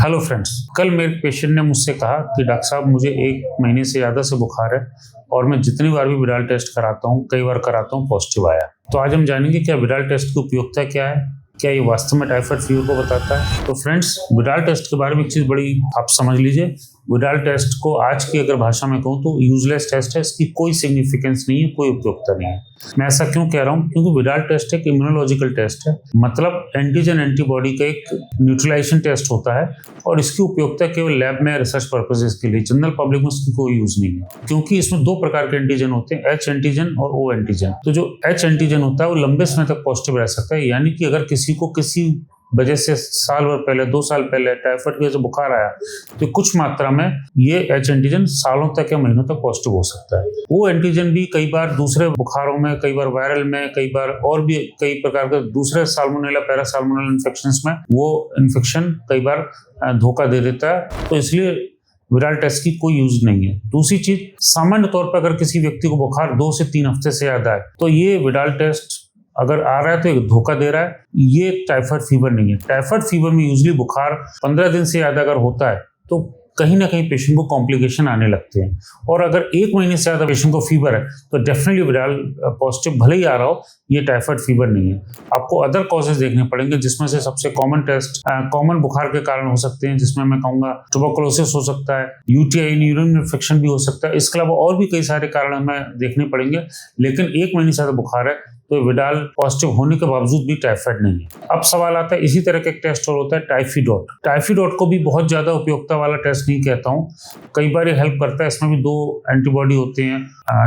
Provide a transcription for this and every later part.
Hello friends, कल मेरे patient ने मुझसे कहा कि डॉक्टर साहब मुझे 1 महीने से ज़्यादा से बुखार है और मैं जितनी बार भी विडाल टेस्ट कराता हूँ, कई बार कराता हूँ, पॉजिटिव आया। तो आज हम जानेंगे क्या विडाल टेस्ट की उपयोगिता क्या है, क्या ये वास्तव में टाइफाइड फीवर को बताता है। तो फ्रेंड्स, विडाल टेस्ट के बारे में एक चीज़ बड़ी आप समझ लीजिए। विडाल टेस्ट को आज की अगर भाषा में कहूँ तो यूजलेस टेस्ट है, इसकी कोई सिग्निफिकेंस नहीं है, कोई उपयोगिता नहीं है। मैं ऐसा क्यों कह रहा हूँ? क्योंकि विडाल टेस्ट एक इम्यूनोलॉजिकल टेस्ट है, मतलब एंटीजन एंटीबॉडी का एक न्यूट्रलाइजेशन टेस्ट होता है और इसकी उपयोगिता केवल लैब में रिसर्च पर्पसेस के लिए, जनरल पब्लिक में इसकी कोई यूज नहीं है। क्योंकि इसमें 2 प्रकार के एंटीजन होते हैं, एच एंटीजन और ओ एंटीजन। तो जो एच एंटीजन होता है वो लंबे समय तक पॉजिटिव रह सकता है, यानी कि अगर किसी को किसी वजह से साल भर पहले, 2 साल पहले टाइफाइड की वजह से बुखार आया तो कुछ मात्रा में ये एच एंटीजन सालों तक या महीनों तक पॉजिटिव हो सकता है। वो एंटीजन भी कई बार दूसरे बुखारों में, कई बार वायरल में, कई बार और भी कई प्रकार के दूसरे साल्मोनेला, पैरासाल्मोनेला इन्फेक्शंस में वो इन्फेक्शन कई बार धोखा दे देता है। तो इसलिए विडाल टेस्ट की कोई यूज नहीं है। दूसरी चीज, सामान्य तौर पर अगर किसी व्यक्ति को बुखार 2 से 3 हफ्ते से ज्यादा है तो ये विडाल टेस्ट अगर आ रहा है तो एक धोखा दे रहा है, ये टाइफाइड फीवर नहीं है। टाइफाइड फीवर में यूजली बुखार 15 दिन से ज्यादा अगर होता है तो कहीं ना कहीं पेशेंट को कॉम्प्लिकेशन आने लगते हैं, और अगर 1 महीने से ज्यादा पेशेंट को फीवर है तो डेफिनेटली विडाल पॉजिटिव भले ही आ रहा हो, ये टाइफाइड फीवर नहीं है। आपको अदर कॉजेज देखने पड़ेंगे, जिसमें से सबसे कॉमन टेस्ट कॉमन बुखार के कारण हो सकते हैं, जिसमें मैं कहूँगा ट्यूबरकुलोसिस हो सकता है, यूटीआई यूरिन इन्फेक्शन भी हो सकता है। इसके अलावा और भी कई सारे कारण हमें देखने पड़ेंगे, लेकिन 1 महीने से ज्यादा बुखार है तो विडाल पॉजिटिव होने के बावजूद भी टाइफाइड नहीं है। अब सवाल आता है, इसी तरह का एक टेस्ट और होता है टाइफीडॉट। टाइफीडॉट को भी बहुत ज्यादा उपयोगिता वाला टेस्ट नहीं कहता हूँ, कई बार ये हेल्प करता है। इसमें भी 2 एंटीबॉडी होते हैं,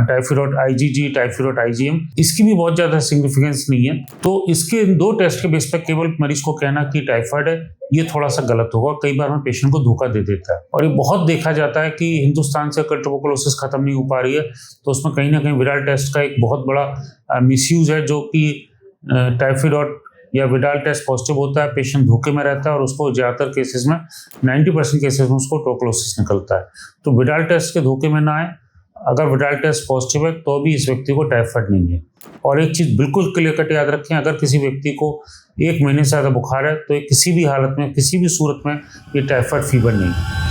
टाइफीडॉट आईजीजी, टाइफीडॉट आईजीएम। इसकी भी बहुत ज्यादा सिग्निफिकेंस नहीं है। तो इसके 2 टेस्ट के बेस पर केवल मरीज को कहना कि टाइफाइड है, ये थोड़ा सा गलत होगा, कई बार में पेशेंट को धोखा दे देता है। और ये बहुत देखा जाता है कि हिंदुस्तान से अगर ट्यूबरकुलोसिस खत्म नहीं हो पा रही है तो उसमें कहीं ना कहीं विडाल टेस्ट का एक बहुत बड़ा मिसयूज है, जो कि टाइफीडॉट या विडाल टेस्ट पॉजिटिव होता है, पेशेंट धोखे में रहता है और उसको ज्यादातर केसेस में 90% केसेस में उसको ट्यूबरकुलोसिस निकलता है। तो विडाल टेस्ट के धोखे में ना आए। अगर विडाल टेस्ट पॉजिटिव है तो भी इस व्यक्ति को टाइफाइड नहीं है। और एक चीज बिल्कुल क्लियर कट याद रखें, अगर किसी व्यक्ति को 1 महीने से ज्यादा बुखार है तो किसी भी हालत में, किसी भी सूरत में ये टाइफाइड फीवर नहीं है।